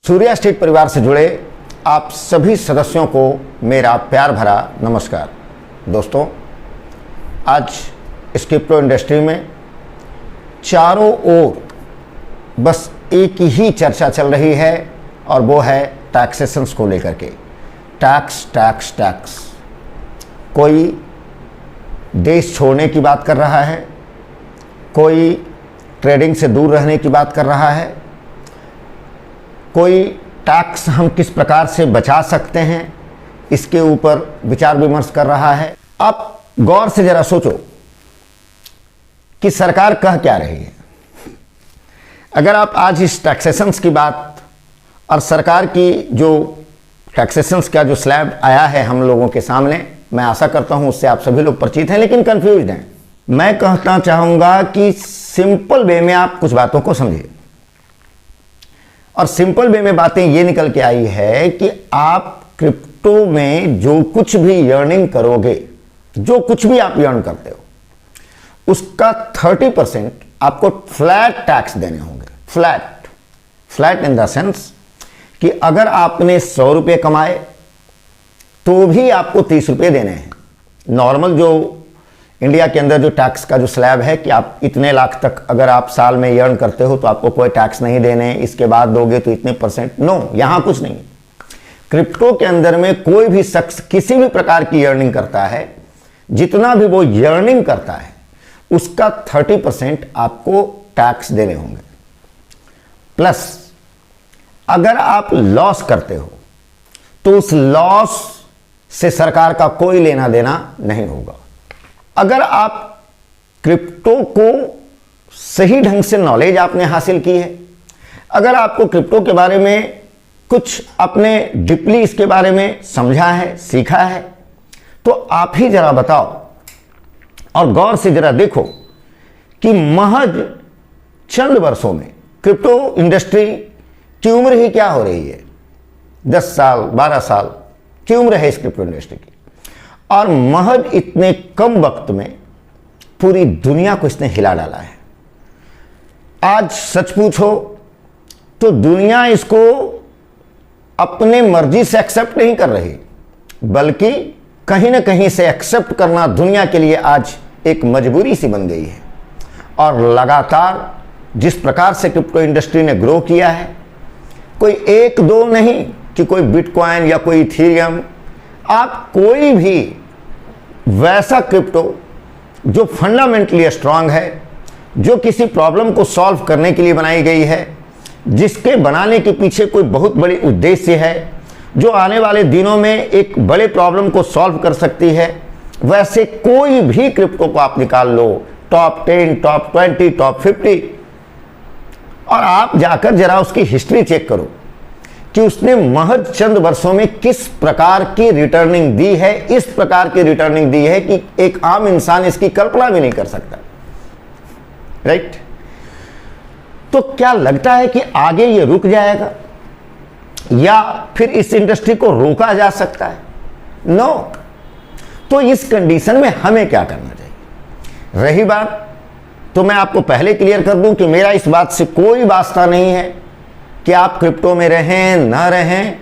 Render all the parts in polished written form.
Surya state परिवार से जुड़े आप सभी सदस्यों को मेरा प्यार भरा नमस्कार। दोस्तों, आज इस क्रिप्टो इंडस्ट्री में चारों ओर बस एक ही चर्चा चल रही है और वो है टैक्सेशंस को लेकर के। Tax tax tax. कोई देश छोड़ने की बात कर रहा है, कोई ट्रेडिंग से दूर रहने की बात कर रहा है, कोई टैक्स हम किस प्रकार से बचा सकते हैं इसके ऊपर विचार विमर्श कर रहा है। आप गौर से जरा सोचो कि सरकार कह क्या रही है। अगर आप आज इस टैक्सेशंस की बात और सरकार की जो टैक्सेशंस का जो स्लैब आया है हम लोगों के सामने, मैं आशा करता हूं उससे आप सभी लोग परिचित हैं लेकिन कंफ्यूज्ड हैं। मैं कहना चाहूंगा कि सिंपल वे में आप कुछ बातों को समझिए और सिंपल वे में बातें ये निकल के आई है कि आप क्रिप्टो में जो कुछ भी अर्निंग करोगे, जो कुछ भी आप अर्न करते हो, उसका 30% आपको फ्लैट टैक्स देने होंगे। फ्लैट इन द सेंस कि अगर आपने 100 रुपये कमाए तो भी आपको 30 रुपये देने हैं। नॉर्मल जो इंडिया के अंदर जो टैक्स का जो स्लैब है कि आप इतने लाख तक अगर आप साल में अर्न करते हो तो आपको कोई टैक्स नहीं देने, इसके बाद दोगे तो इतने %। नो, यहां कुछ नहीं। क्रिप्टो के अंदर में कोई भी शख्स किसी भी प्रकार की अर्निंग करता है, जितना भी वो अर्निंग करता है उसका 30% आपको टैक्स देने होंगे। प्लस अगर आप लॉस करते हो तो उस लॉस से सरकार का कोई लेना देना नहीं होगा। अगर आप क्रिप्टो को सही ढंग से नॉलेज आपने हासिल की है, अगर आपको क्रिप्टो के बारे में कुछ अपने डीपली इसके बारे में समझा है, सीखा है, तो आप ही जरा बताओ और गौर से जरा देखो कि महज चंद वर्षों में क्रिप्टो इंडस्ट्री की उम्र ही क्या हो रही है। 10 साल 12 साल की उम्र है इस क्रिप्टो इंडस्ट्री की, और महज इतने कम वक्त में पूरी दुनिया को इसने हिला डाला है। आज सच पूछो तो दुनिया इसको अपने मर्जी से एक्सेप्ट नहीं कर रही, बल्कि कहीं ना कहीं से एक्सेप्ट करना दुनिया के लिए आज एक मजबूरी सी बन गई है। और लगातार जिस प्रकार से क्रिप्टो इंडस्ट्री ने ग्रो किया है, कोई एक दो नहीं कि कोई बिटकॉइन या कोई इथेरियम, आप कोई भी वैसा क्रिप्टो जो फंडामेंटली स्ट्रांग है, जो किसी प्रॉब्लम को सॉल्व करने के लिए बनाई गई है, जिसके बनाने के पीछे कोई बहुत बड़ी उद्देश्य है, जो आने वाले दिनों में एक बड़े प्रॉब्लम को सॉल्व कर सकती है, वैसे कोई भी क्रिप्टो को आप निकाल लो, टॉप 10, टॉप 20, टॉप 50, और आप जाकर जरा उसकी हिस्ट्री चेक करो कि उसने महज चंद वर्षों में किस प्रकार की रिटर्निंग दी है। इस प्रकार की रिटर्निंग दी है कि एक आम इंसान इसकी कल्पना भी नहीं कर सकता। राइट? तो क्या लगता है कि आगे ये रुक जाएगा या फिर इस इंडस्ट्री को रोका जा सकता है? नो। तो इस कंडीशन में हमें क्या करना चाहिए? रही बात, तो मैं आपको पहले क्लियर कर दूं कि मेरा इस बात से कोई वास्ता नहीं है कि आप क्रिप्टो में रहें ना रहें,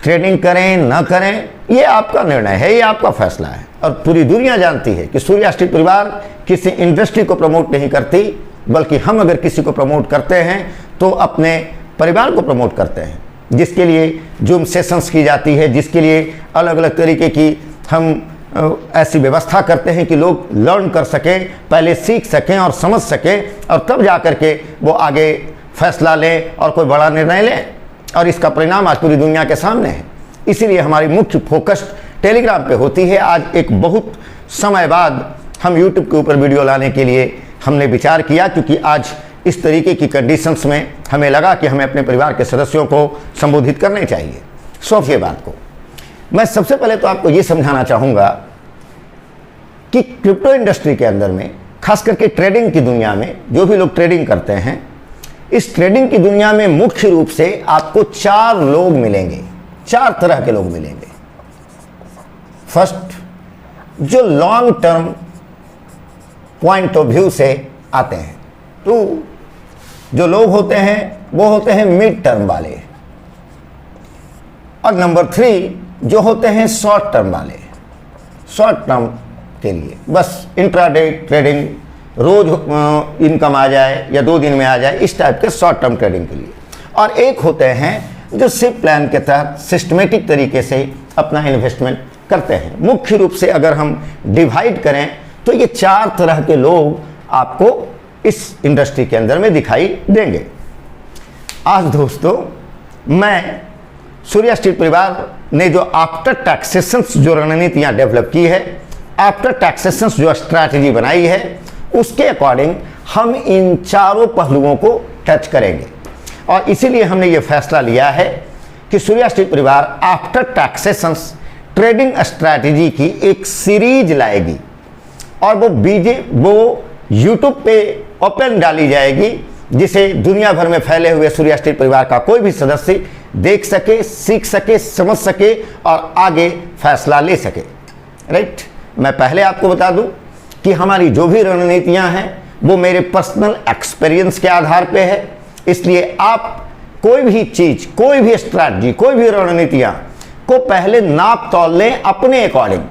ट्रेडिंग करें ना करें, ये आपका निर्णय है, ये आपका फैसला है। और पूरी दुनिया जानती है कि सूर्या स्टेट परिवार किसी इंडस्ट्री को प्रमोट नहीं करती, बल्कि हम अगर किसी को प्रमोट करते हैं तो अपने परिवार को प्रमोट करते हैं, जिसके लिए जूम सेशंस की जाती है, जिसके लिए अलग अलग तरीके की हम ऐसी व्यवस्था करते हैं कि लोग लर्न कर सकें, पहले सीख सकें और समझ सकें, और तब जा करके वो आगे फैसला लें और कोई बड़ा निर्णय लें। और इसका परिणाम आज पूरी दुनिया के सामने है। इसीलिए हमारी मुख्य फोकस टेलीग्राम पे होती है। आज एक बहुत समय बाद हम यूट्यूब के ऊपर वीडियो लाने के लिए हमने विचार किया, क्योंकि आज इस तरीके की कंडीशंस में हमें लगा कि हमें अपने परिवार के सदस्यों को संबोधित करने चाहिए। सोचिए बात को। मैं सबसे पहले तो आपको ये समझाना चाहूँगा कि क्रिप्टो इंडस्ट्री के अंदर में, खास करके ट्रेडिंग की दुनिया में, जो भी लोग ट्रेडिंग करते हैं, इस ट्रेडिंग की दुनिया में मुख्य रूप से आपको 4 लोग मिलेंगे, 4 तरह के लोग मिलेंगे। फर्स्ट, जो long term point of view से आते हैं। 2, जो लोग होते हैं वो होते हैं मिड टर्म वाले, और नंबर 3 जो होते हैं शॉर्ट टर्म वाले। शॉर्ट टर्म के लिए बस इंट्राडे ट्रेडिंग, रोज इनकम आ जाए या 2 दिन में आ जाए, इस टाइप के शॉर्ट टर्म ट्रेडिंग के लिए। और एक होते हैं जो सिप प्लान के तहत सिस्टमेटिक तरीके से अपना इन्वेस्टमेंट करते हैं। मुख्य रूप से अगर हम डिवाइड करें तो ये 4 तरह के लोग आपको इस इंडस्ट्री के अंदर में दिखाई देंगे। आज दोस्तों मैं सूर्या स्ट्रीट परिवार ने जो आफ्टर टैक्सेशंस जो रणनीतियां डेवलप की है, आफ्टर टैक्सेशंस जो स्ट्रैटेजी बनाई है, उसके अकॉर्डिंग हम इन चारों पहलुओं को टच करेंगे। और इसीलिए हमने ये फैसला लिया है कि सूर्या स्ट्रीट परिवार आफ्टर टैक्सेशंस ट्रेडिंग स्ट्रैटेजी की एक सीरीज लाएगी और वो यूट्यूब पे ओपन डाली जाएगी, जिसे दुनिया भर में फैले हुए सूर्या स्ट्रीट परिवार का कोई भी सदस्य देख सके, सीख सके, समझ सके और आगे फैसला ले सके। राइट। मैं पहले आपको बता दूं कि हमारी जो भी रणनीतियां हैं वो मेरे पर्सनल एक्सपीरियंस के आधार पे है, इसलिए आप कोई भी चीज, कोई भी स्ट्रैटेजी, कोई भी रणनीतियां को पहले नाप तौल लें अपने अकॉर्डिंग,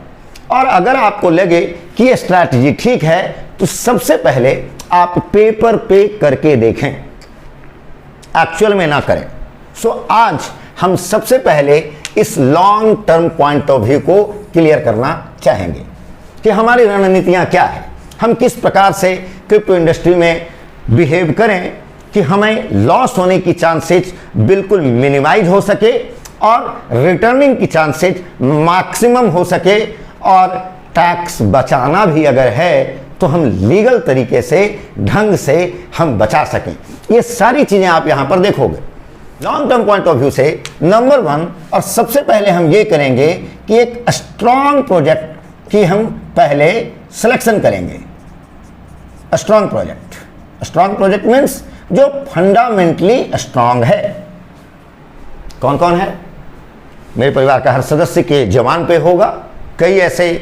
और अगर आपको लगे कि ये स्ट्रैटेजी ठीक है तो सबसे पहले आप पेपर पे करके देखें, एक्चुअल में ना करें। सो आज हम सबसे पहले इस long term point of view को क्लियर करना चाहेंगे कि हमारी रणनीतियां क्या है, हम किस प्रकार से क्रिप्टो इंडस्ट्री में बिहेव करें कि हमें लॉस होने की चांसेस बिल्कुल मिनिमाइज हो सके और रिटर्निंग की चांसेस मैक्सिमम हो सके, और टैक्स बचाना भी अगर है तो हम लीगल तरीके से, ढंग से हम बचा सकें। ये सारी चीजें आप यहां पर देखोगे long term point of view से। नंबर 1 और सबसे पहले हम ये करेंगे कि एक स्ट्रॉन्ग प्रोजेक्ट की हम पहले सिलेक्शन करेंगे। स्ट्रॉन्ग प्रोजेक्ट मीन्स जो फंडामेंटली स्ट्रॉन्ग है। कौन कौन है? मेरे परिवार का हर सदस्य के जवान पे होगा। कई ऐसे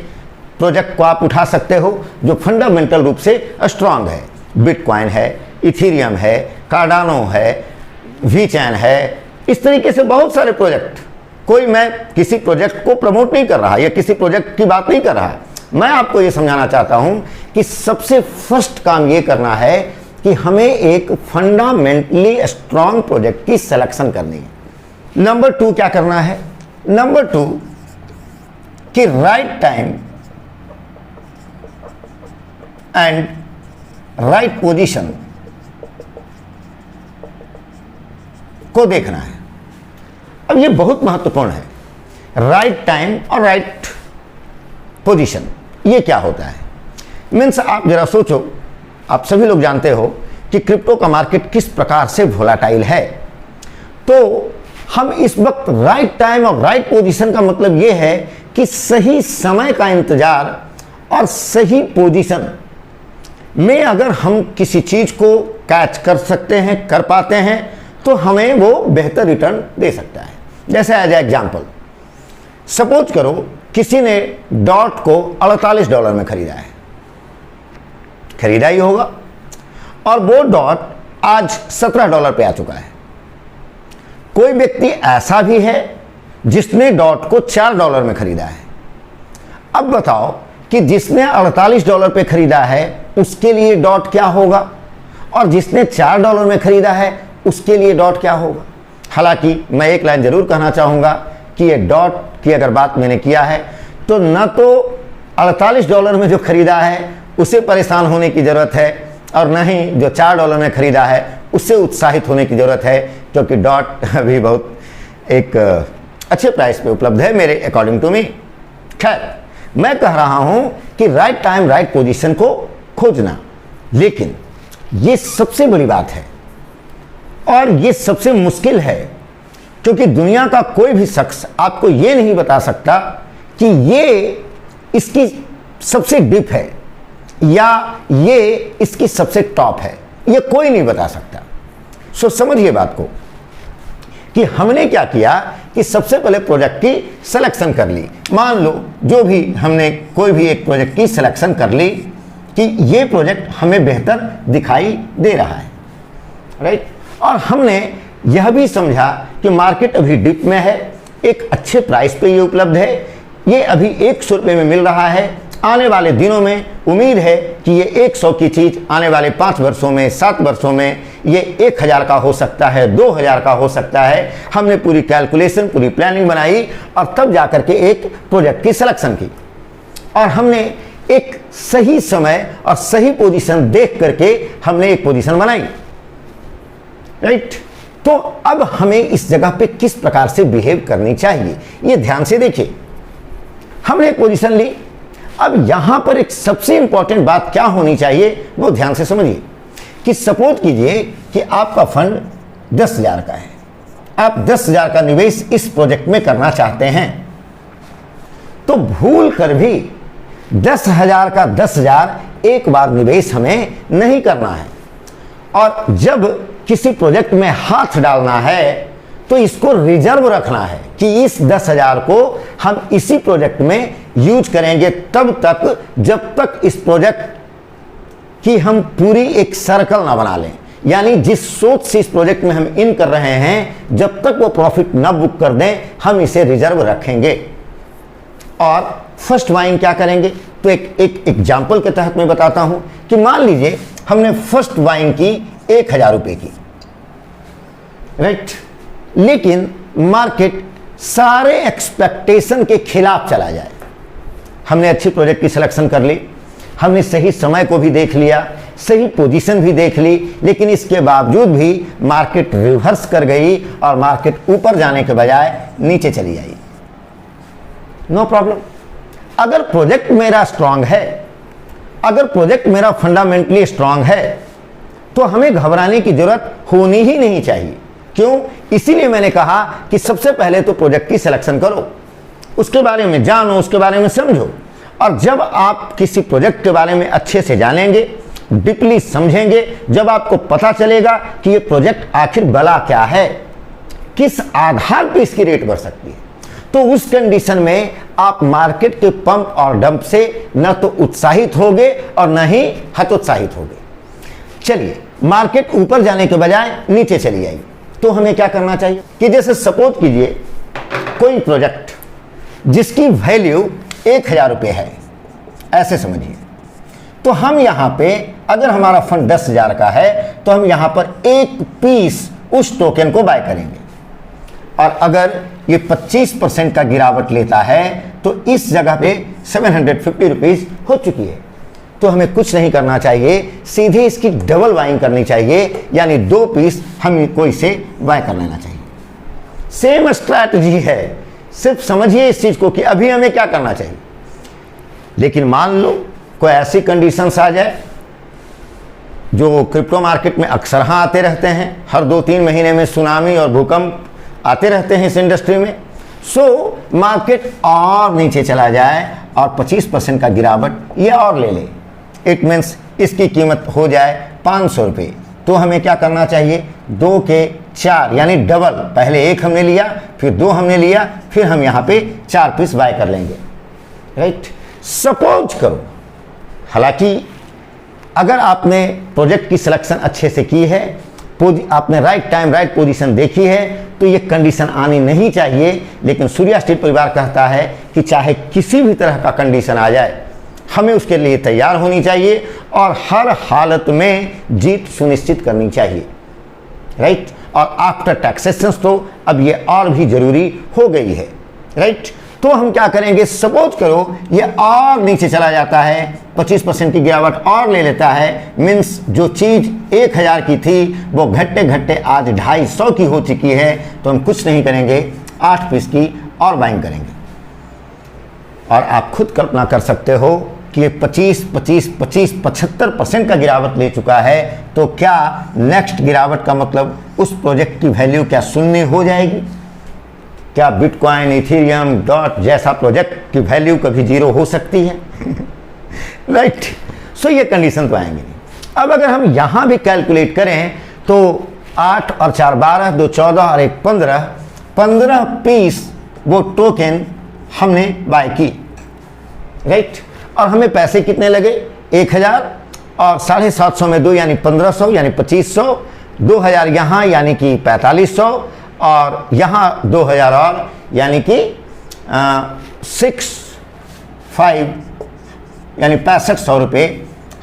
प्रोजेक्ट को आप उठा सकते हो जो फंडामेंटल रूप से स्ट्रॉन्ग है। बिटकॉइन है, इथेरियम है, कार्डानो है, वीचैन है, इस तरीके से बहुत सारे प्रोजेक्ट। कोई मैं किसी प्रोजेक्ट को प्रमोट नहीं कर रहा या किसी प्रोजेक्ट की बात नहीं कर रहा, मैं आपको ये समझाना चाहता हूं कि सबसे फर्स्ट काम ये करना है कि हमें एक फंडामेंटली स्ट्रॉन्ग प्रोजेक्ट की सिलेक्शन करनी है। नंबर 2 क्या करना है? नंबर 2 कि right time and right position को देखना है। अब ये बहुत महत्वपूर्ण है, राइट टाइम और राइट पोजीशन। ये क्या होता है? मीन्स आप जरा सोचो, आप सभी लोग जानते हो कि क्रिप्टो का मार्केट किस प्रकार से वोलाटाइल है। तो हम इस वक्त राइट टाइम और राइट पोजीशन का मतलब ये है कि सही समय का इंतजार और सही पोजीशन में अगर हम किसी चीज को कैच कर सकते हैं, कर पाते हैं, तो हमें वो बेहतर रिटर्न दे सकता है। जैसे एज एग्जाम्पल सपोज करो किसी ने डॉट को $48 में खरीदा है, खरीदा ही होगा, और वो डॉट आज $17 पे आ चुका है। कोई व्यक्ति ऐसा भी है जिसने डॉट को $4 में खरीदा है। अब बताओ कि जिसने $48 पे खरीदा है उसके लिए डॉट क्या होगा, और जिसने $4 में खरीदा है उसके लिए डॉट क्या होगा। हालांकि मैं एक लाइन जरूर कहना चाहूंगा कि ये डॉट की अगर बात मैंने किया है तो न तो $48 में जो खरीदा है उसे परेशान होने की जरूरत है, और न ही जो $4 में खरीदा है उससे उत्साहित होने की जरूरत है, क्योंकि डॉट अभी बहुत एक अच्छे प्राइस पे उपलब्ध है मेरे अकॉर्डिंग टू मी। खैर, मैं कह रहा हूं कि राइट टाइम राइट पोजीशन को खोजना, लेकिन ये सबसे बड़ी बात है और ये सबसे मुश्किल है, क्योंकि दुनिया का कोई भी शख्स आपको ये नहीं बता सकता कि ये इसकी सबसे डीप है या ये इसकी सबसे टॉप है, ये कोई नहीं बता सकता। सो समझिए बात को कि हमने क्या किया कि सबसे पहले प्रोजेक्ट की सिलेक्शन कर ली। मान लो जो भी हमने कोई भी एक प्रोजेक्ट की सिलेक्शन कर ली कि ये प्रोजेक्ट हमें बेहतर दिखाई दे रहा है, राइट। और हमने यह भी समझा कि मार्केट अभी डिप में है, एक अच्छे प्राइस पे ये उपलब्ध है, ये अभी 100 रुपये में मिल रहा है। आने वाले दिनों में उम्मीद है कि ये 100 की चीज़ आने वाले 5 वर्षों में, 7 वर्षों में ये 1000 का हो सकता है, 2000 का हो सकता है। हमने पूरी कैलकुलेशन, पूरी प्लानिंग बनाई और तब जाकर के एक प्रोजेक्ट की सिलेक्शन की और हमने एक सही समय और सही पोजीशन देख करके हमने एक पोजीशन बनाई, राइट। तो अब हमें इस जगह पे किस प्रकार से बिहेव करनी चाहिए ये ध्यान से देखिए। हमने एक पोजीशन ली, अब यहां पर एक सबसे इंपॉर्टेंट बात क्या होनी चाहिए वो ध्यान से समझिए कि सपोज कीजिए कि आपका फंड 10,000 का है, आप 10,000 का निवेश इस प्रोजेक्ट में करना चाहते हैं, तो भूल कर भी 10,000 का 10,000 एक बार निवेश हमें नहीं करना है। और जब किसी प्रोजेक्ट में हाथ डालना है तो इसको रिजर्व रखना है कि इस 10,000 को हम इसी प्रोजेक्ट में यूज करेंगे तब तक जब तक इस प्रोजेक्ट की हम पूरी एक सर्कल ना बना लें। यानी जिस सोच से इस प्रोजेक्ट में हम इन कर रहे हैं जब तक वो प्रॉफिट ना बुक कर दें हम इसे रिजर्व रखेंगे। और फर्स्ट बाइंग क्या करेंगे तो एक एग्जाम्पल के तहत मैं बताता हूं कि मान लीजिए हमने फर्स्ट बाइंग की 1,000 रुपए की, राइट, लेकिन मार्केट सारे एक्सपेक्टेशन के खिलाफ चला जाए। हमने अच्छी प्रोजेक्ट की सिलेक्शन कर ली, हमने सही समय को भी देख लिया, सही पोजीशन भी देख ली, लेकिन इसके बावजूद भी मार्केट रिवर्स कर गई और मार्केट ऊपर जाने के बजाय नीचे चली आई, नो प्रॉब्लम। अगर प्रोजेक्ट मेरा स्ट्रांग है, अगर प्रोजेक्ट मेरा फंडामेंटली स्ट्रांग है तो हमें घबराने की जरूरत होनी ही नहीं चाहिए। क्यों? इसीलिए मैंने कहा कि सबसे पहले तो प्रोजेक्ट की सिलेक्शन करो, उसके बारे में जानो, उसके बारे में समझो। और जब आप किसी प्रोजेक्ट के बारे में अच्छे से जानेंगे, डीपली समझेंगे, जब आपको पता चलेगा कि ये प्रोजेक्ट आखिर भला क्या है, किस आधार पर इसकी रेट बढ़ सकती है, तो उस कंडीशन में आप मार्केट के पंप और डंप से न तो उत्साहित होगे और न ही हतोत्साहित होगे। चलिए, मार्केट ऊपर जाने के बजाय नीचे चली आई तो हमें क्या करना चाहिए कि जैसे सपोज कीजिए कोई प्रोजेक्ट जिसकी वैल्यू 1,000 रुपये है, ऐसे समझिए, तो हम यहां पे अगर हमारा फंड 10,000 का है तो हम यहां पर एक पीस उस टोकन को बाय करेंगे। और अगर ये 25% का गिरावट लेता है तो इस जगह पे 750 रुपीज हो चुकी है, तो हमें कुछ नहीं करना चाहिए, सीधे इसकी डबल बाइंग करनी चाहिए, यानी 2 पीस हमको इसे बाय कर लेना चाहिए। सेम स्ट्रैटेजी है, सिर्फ समझिए इस चीज को कि अभी हमें क्या करना चाहिए। लेकिन मान लो कोई ऐसी कंडीशंस आ जाए जो क्रिप्टो मार्केट में अक्सर आते रहते हैं, हर 2-3 महीने में सुनामी और भूकंप आते रहते हैं इस इंडस्ट्री में। सो मार्केट और नीचे चला जाए और 25% का गिरावट ये और ले ले, इट मीन्स इसकी कीमत हो जाए 500 रुपये, तो हमें क्या करना चाहिए, 2 के 4 यानी डबल। पहले 1 हमने लिया, फिर 2 हमने लिया, फिर हम यहाँ पे 4 पीस बाय कर लेंगे, राइट। सपोज करो, हालांकि अगर आपने प्रोजेक्ट की सिलेक्शन अच्छे से की है, आपने राइट टाइम राइट पोजीशन देखी है, तो ये कंडीशन आनी नहीं चाहिए। लेकिन सूर्या स्टील परिवार कहता है कि चाहे किसी भी तरह का कंडीशन आ जाए, हमें उसके लिए तैयार होनी चाहिए और हर हालत में जीत सुनिश्चित करनी चाहिए, राइट। और आफ्टर टैक्सेशन तो अब ये और भी जरूरी हो गई है, राइट। तो हम क्या करेंगे, सपोज करो ये और नीचे चला जाता है, 25% की गिरावट और ले लेता है, मीन्स जो चीज 1,000 की थी वो घटते घटते आज 250 की हो चुकी है, तो हम कुछ नहीं करेंगे, 8 पीस की और बाइंग करेंगे। और आप खुद कल्पना कर सकते हो कि ये 75% का गिरावट ले चुका है, तो क्या नेक्स्ट गिरावट का मतलब उस प्रोजेक्ट की वैल्यू क्या शून्य हो जाएगी? क्या बिटकॉइन, इथेरियम, डॉट जैसा प्रोजेक्ट की वैल्यू कभी 0 हो सकती है? राइट। सो ये कंडीशन तो आएंगे नहीं। अब अगर हम यहां भी कैलकुलेट करें तो 8 और 4 12, 2 14 और 1 15 पीस वो टोकन हमने बाय की, राइट। और हमें पैसे कितने लगे, 1,000 और 750 में 2 यानी 1,500 यानी 2,500, 2000 यहाँ यानी कि 4500 और यहाँ 2000 और यानी कि 65 यानी 6500 रुपये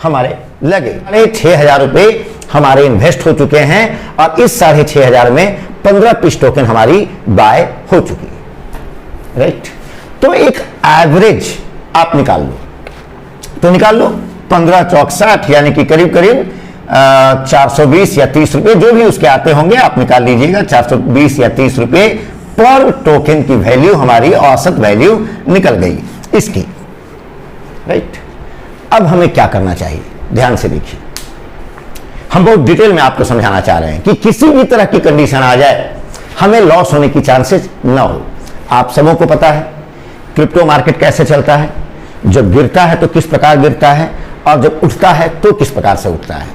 हमारे लगे। 6500 रुपये हमारे इन्वेस्ट हो चुके हैं और इस 6500 में 15 पीस टोकन हमारी बाय हो चुकी है, राइट। तो एक एवरेज आप निकाल लो, तो निकाल लो 15 चौक 60 यानी कि करीब करीब 420 या 30 रुपए जो भी उसके आते होंगे आप निकाल लीजिएगा। 420 या 30 रुपए पर टोकन की वैल्यू हमारी औसत वैल्यू निकल गई इसकी, राइट। अब हमें क्या करना चाहिए, ध्यान से देखिए, हम बहुत डिटेल में आपको समझाना चाह रहे हैं कि किसी भी तरह की कंडीशन आ जाए हमें लॉस होने की चांसेस ना हो। आप सबों को पता है क्रिप्टो मार्केट कैसे चलता है, जब गिरता है तो किस प्रकार गिरता है और जब उठता है तो किस प्रकार से उठता है।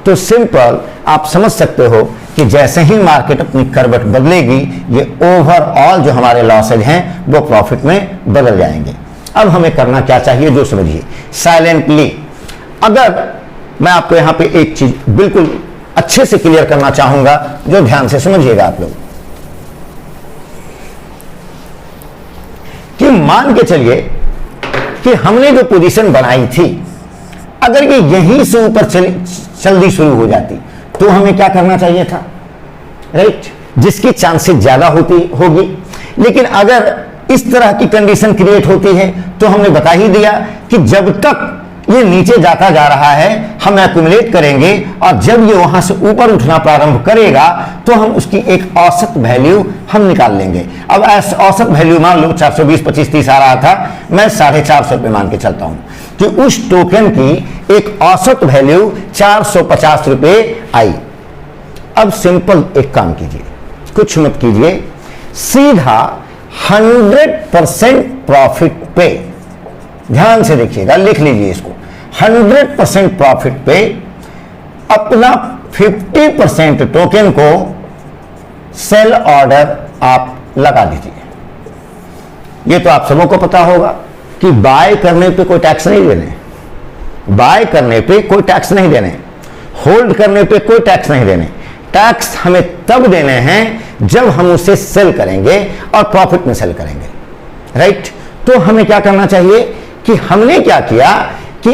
तो सिंपल आप समझ सकते हो कि जैसे ही मार्केट अपनी करवट बदलेगी ये ओवरऑल जो हमारे लॉसेज हैं वो प्रॉफिट में बदल जाएंगे। अब हमें करना क्या चाहिए जो समझिए साइलेंटली। अगर मैं आपको यहां पे एक चीज बिल्कुल अच्छे से क्लियर करना चाहूंगा जो ध्यान से समझिएगा आप लोग, कि मान के चलिए कि हमने जो पोजीशन बनाई थी अगर ये यहीं से ऊपर चलनी शुरू हो जाती तो हमें क्या करना चाहिए था, राइट, जिसकी चांसेस ज्यादा होगी। लेकिन अगर इस तरह की कंडीशन क्रिएट होती है तो हमने बता ही दिया कि जब तक ये नीचे जाता जा रहा है हम एक्यूमुलेट करेंगे और जब ये वहां से ऊपर उठना प्रारंभ करेगा तो हम उसकी एक औसत वैल्यू हम निकाल लेंगे। अब औसत वैल्यू मान लो 420, 25, 30 आ रहा था, मैं 450 रुपये मान के चलता हूं कि उस टोकन की एक औसत वैल्यू 450 रुपये आई। अब सिंपल एक काम कीजिए, कुछ मत कीजिए, सीधा 100% प्रॉफिट पे, ध्यान से देखिएगा, लिख लीजिए इसको, 100% प्रॉफिट पे अपना 50% टोकन को सेल ऑर्डर आप लगा दीजिए। ये तो आप सबों को पता होगा कि बाय करने पे कोई टैक्स नहीं देने, बाय करने पे कोई टैक्स नहीं देने, होल्ड करने पे कोई टैक्स नहीं देने। टैक्स हमें तब देने हैं जब हम उसे सेल करेंगे और प्रॉफिट में सेल करेंगे, राइट। तो हमें क्या करना चाहिए कि हमने क्या किया कि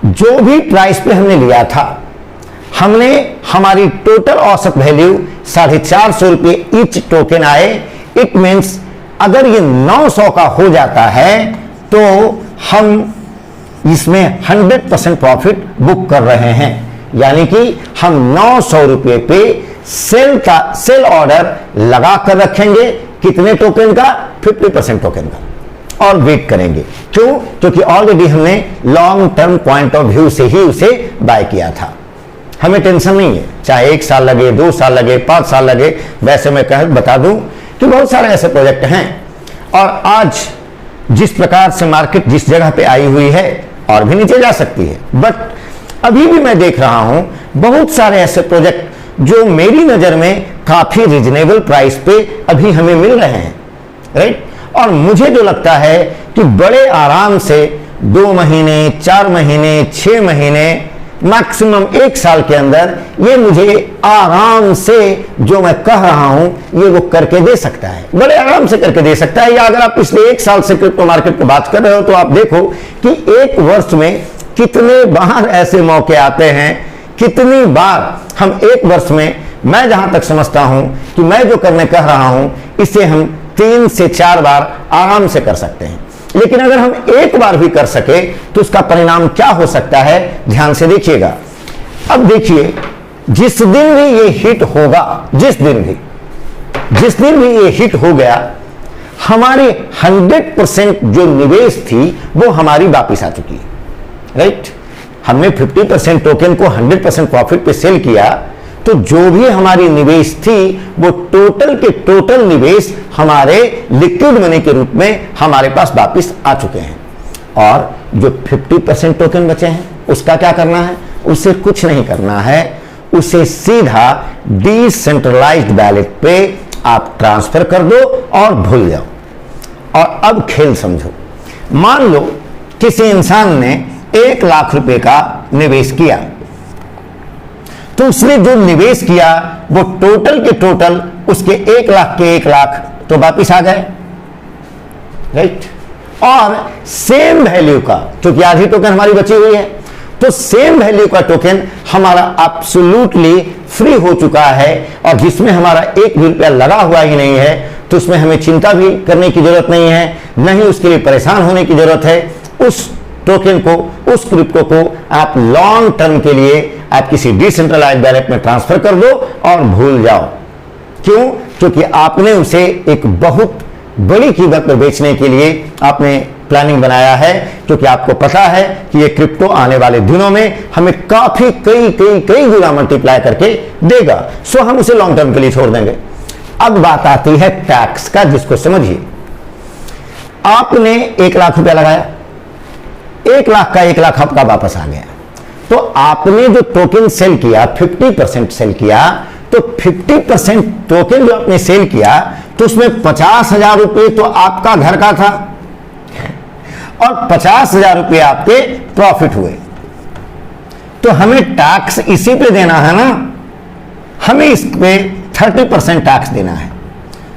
जो भी प्राइस पे हमने लिया था हमने हमारी टोटल औसत वैल्यू 450 रुपये ईच टोकन आए। इट मीन्स अगर ये 900 का हो जाता है तो हम इसमें 100% प्रॉफिट बुक कर रहे हैं, यानी कि हम 900 रुपये पे सेल ऑर्डर लगा कर रखेंगे। कितने टोकन का? 50% टोकन का, और वेट करेंगे। क्यों? क्योंकि ऑलरेडी हमने long term point of view से ही उसे बाय किया था। हमें टेंशन नहीं है, चाहे 1 साल लगे, 2 साल लगे, 5 साल लगे। वैसे मैं बता दूं कि बहुत सारे ऐसे प्रोजेक्ट हैं और आज जिस प्रकार से मार्केट जिस जगह पे आई हुई है और भी नीचे जा सकती है, बट अभी भी मैं देख रहा हूं बहुत सारे ऐसे प्रोजेक्ट जो मेरी नजर में काफी रिजनेबल प्राइस पे अभी हमें मिल रहे हैं, राइट। और मुझे जो लगता है कि बड़े आराम से 2 महीने, 4 महीने, 6 महीने, मैक्सिमम 1 साल के अंदर ये मुझे आराम से जो मैं कह रहा हूं ये वो करके दे सकता है, बड़े आराम से करके दे सकता है। या अगर आप पिछले 1 साल से क्रिप्टो मार्केट की बात कर रहे हो तो आप देखो कि 1 वर्ष में कितने बार ऐसे मौके आते हैं, कितनी बार हम 1 वर्ष में, मैं जहां तक समझता हूं कि मैं जो करने कह रहा हूं इसे हम 3 से 4 बार आराम से कर सकते हैं। लेकिन अगर हम 1 बार भी कर सके तो उसका परिणाम क्या हो सकता है, ध्यान से देखिएगा। अब देखिए, जिस दिन भी ये हिट होगा, जिस दिन भी ये हिट हो गया, हमारी 100% जो निवेश थी वो हमारी वापिस आ चुकी है, राइट। हमने 50% टोकन को 100% प्रॉफिट पे सेल किया तो जो भी हमारी निवेश थी वो टोटल के टोटल निवेश हमारे लिक्विड मनी के रूप में हमारे पास वापिस आ चुके हैं। और जो 50% टोकन बचे हैं उसका क्या करना है? उसे कुछ नहीं करना है, उसे सीधा डिसेंट्रलाइज्ड वैलेट पे आप ट्रांसफर कर दो और भूल जाओ। और अब खेल समझो, मान लो किसी इंसान ने 1 लाख रुपए का निवेश किया तो उसने जो निवेश किया वो टोटल के टोटल उसके 1 लाख के 1 लाख तो वापिस आ गए, राइट। और सेम वैल्यू का, क्योंकि आधी टोकन हमारी बची हुई है, तो सेम वैल्यू का टोकन हमारा एब्सोल्युटली फ्री हो चुका है, और जिसमें हमारा 1 भी रुपया लगा हुआ ही नहीं है, तो उसमें हमें चिंता भी करने की जरूरत नहीं है, न ही उसके लिए परेशान होने की जरूरत है। उस टोकन को, उस क्रिप्टो को आप लॉन्ग टर्म के लिए आप किसी डिसेंट्रलाइज्ड वैलेट में ट्रांसफर कर दो और भूल जाओ। क्यों? क्योंकि आपने उसे एक बहुत बड़ी कीमत पर बेचने के लिए आपने प्लानिंग बनाया है, क्योंकि आपको पता है कि ये क्रिप्टो आने वाले दिनों में हमें काफी कई गुना मल्टीप्लाई करके देगा। सो हम उसे लॉन्ग टर्म के लिए छोड़ देंगे। अब बात आती है टैक्स का, जिसको समझिए। आपने 1 लाख रुपया लगाया, 1 लाख का 1 लाख आपका वापस आ गया, तो आपने जो टोकन सेल किया 50% सेल किया, तो 50% टोकन जो आपने सेल किया तो उसमें 50,000 रुपये तो आपका घर का था और 50,000 रुपये आपके प्रॉफिट हुए। तो हमें टैक्स इसी पे देना है ना, हमें इस पे 30% टैक्स देना है।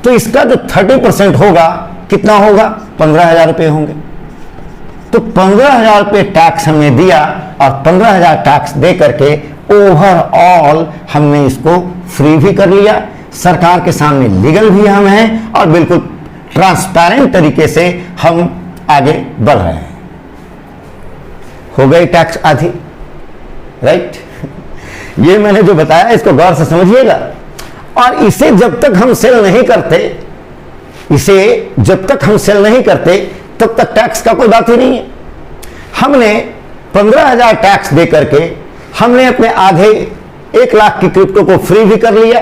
तो इसका जो 30% होगा कितना होगा? 15,000 रुपये होंगे। तो 15,000 रुपये टैक्स हमने दिया और 15,000 टैक्स दे करके ओवरऑल हमने इसको फ्री भी कर लिया, सरकार के सामने लीगल भी हम हैं और बिल्कुल ट्रांसपेरेंट तरीके से हम आगे बढ़ रहे हैं। हो गई टैक्स आधी, राइट। ये मैंने जो बताया इसको गौर से समझिएगा। और इसे जब तक हम सेल नहीं करते, इसे जब तक हम सेल नहीं करते तब तक टैक्स का कोई बात ही नहीं है। हमने 15,000 टैक्स दे करके हमने अपने आधे 1 लाख की क्रिप्टो को फ्री भी कर लिया,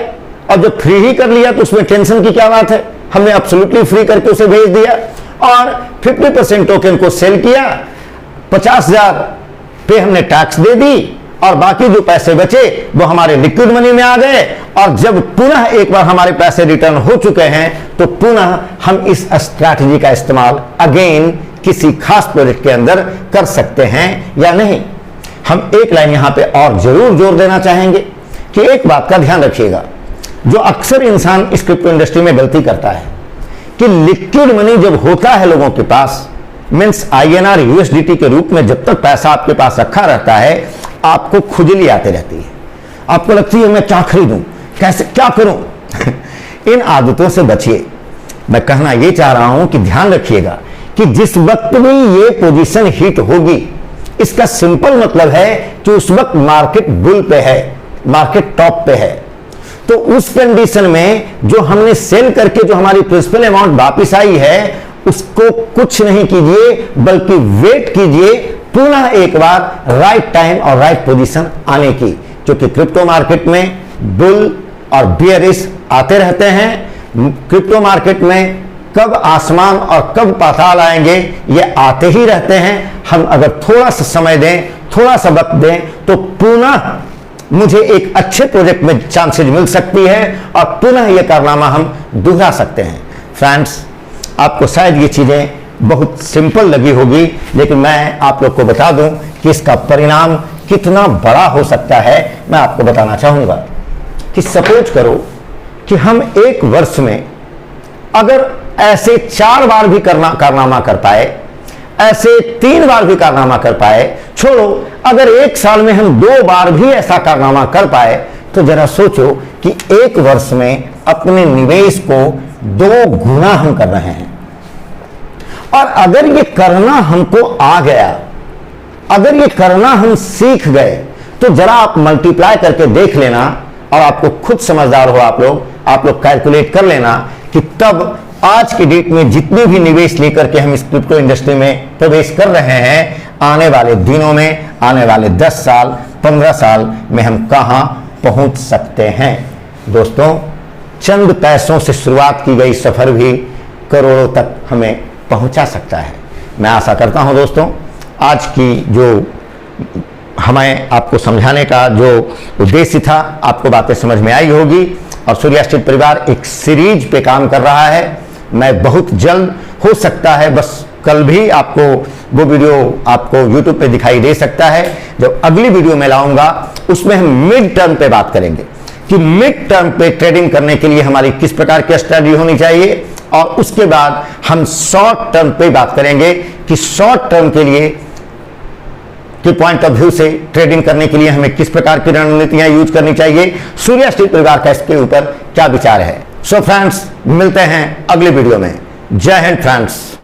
और जब फ्री ही कर लिया तो उसमें टेंशन की क्या बात है? हमने एब्सोल्युटली फ्री करके उसे भेज दिया और 50% टोकन को सेल किया, 50,000 पे हमने टैक्स दे दी, और बाकी जो पैसे बचे वो हमारे लिक्विड मनी में आ गए। और जब पुनः एक बार हमारे पैसे रिटर्न हो चुके हैं तो पुनः हम इस स्ट्रैटेजी का इस्तेमाल अगेन किसी खास प्रोजेक्ट के अंदर कर सकते हैं या नहीं। हम एक लाइन यहां पे और जरूर जोर देना चाहेंगे कि एक बात का ध्यान रखिएगा, जो अक्सर इंसान इस क्रिप्टो इंडस्ट्री में गलती करता है कि लिक्विड मनी जब होता है लोगों के पास, मींस INR USDT के रूप में जब तक पैसा आपके पास रखा रहता है, आपको खुजली आती रहती है। आपको लगती है मैं क्या खरीदूं, कैसे, क्या करूं। इन आदतों से बचिए। मैं कहना यह चाह रहा हूं कि ध्यान रखिएगा कि जिस वक्त भी ये पोजीशन हिट होगी, इसका सिंपल मतलब है कि उस वक्त मार्केट बुल पे है, मार्केट टॉप पे है। तो उस कंडीशन में जो हमने सेल करके जो हमारी प्रिंसिपल अमाउंट वापस आई है, उसको कुछ नहीं कीजिए, बल्कि वेट कीजिए पुनः एक बार राइट टाइम और राइट पोजीशन आने की, क्योंकि क्रिप्टो मार्केट में बुल और बियरिश आते रहते हैं। क्रिप्टो मार्केट में कब आसमान और कब पाताल आएंगे ये आते ही रहते हैं। हम अगर थोड़ा सा समय दें, थोड़ा सा वक्त दें, तो पुनः मुझे एक अच्छे प्रोजेक्ट में चांसेज मिल सकती है और पुनः यह कारनामा हम दोहरा सकते हैं। फ्रेंड्स, आपको शायद ये चीजें बहुत सिंपल लगी होगी, लेकिन मैं आप लोग को बता दूं कि इसका परिणाम कितना बड़ा हो सकता है। मैं आपको बताना चाहूंगा कि सपोज करो कि हम 1 वर्ष में अगर ऐसे 4 बार भी कारनामा कर पाए, ऐसे 3 बार भी कारनामा कर पाए, छोड़ो अगर 1 साल में हम 2 बार भी ऐसा कारनामा कर पाए, तो जरा सोचो कि 1 वर्ष में अपने निवेश को 2 गुना हम कर रहे हैं। और अगर ये करना हमको आ गया, अगर ये करना हम सीख गए, तो जरा आप मल्टीप्लाई करके देख लेना और आपको खुद समझदार हो आप लोग कैलकुलेट कर लेना कि तब आज की डेट में जितने भी निवेश लेकर के हम इस क्रिप्टो इंडस्ट्री में प्रवेश कर रहे हैं, आने वाले दिनों में, आने वाले 10 साल 15 साल में हम कहां पहुंच सकते हैं। दोस्तों, चंद पैसों से शुरुआत की गई सफर भी करोड़ों तक हमें पहुंचा सकता है। मैं आशा करता हूं दोस्तों, आज की जो हमें आपको समझाने का जो उद्देश्य था, आपको बातें समझ में आई होगी। और सूर्या परिवार एक सीरीज पे काम कर रहा है। मैं बहुत जल्द, हो सकता है बस कल भी आपको वो वीडियो आपको YouTube पे दिखाई दे सकता है। जब अगली वीडियो में लाऊंगा उसमें हम मिड टर्म पे बात करेंगे कि मिड टर्म पे ट्रेडिंग करने के लिए हमारी किस प्रकार की स्ट्रेटजी होनी चाहिए, और उसके बाद हम शॉर्ट टर्म पे बात करेंगे कि शॉर्ट टर्म के लिए के पॉइंट ऑफ व्यू से ट्रेडिंग करने के लिए हमें किस प्रकार की रणनीतियां यूज करनी चाहिए, सूर्या स्टील परिवार का इसके ऊपर क्या विचार है। सो फ्रेंड्स, मिलते हैं अगले वीडियो में। जय हिंद फ्रेंड्स।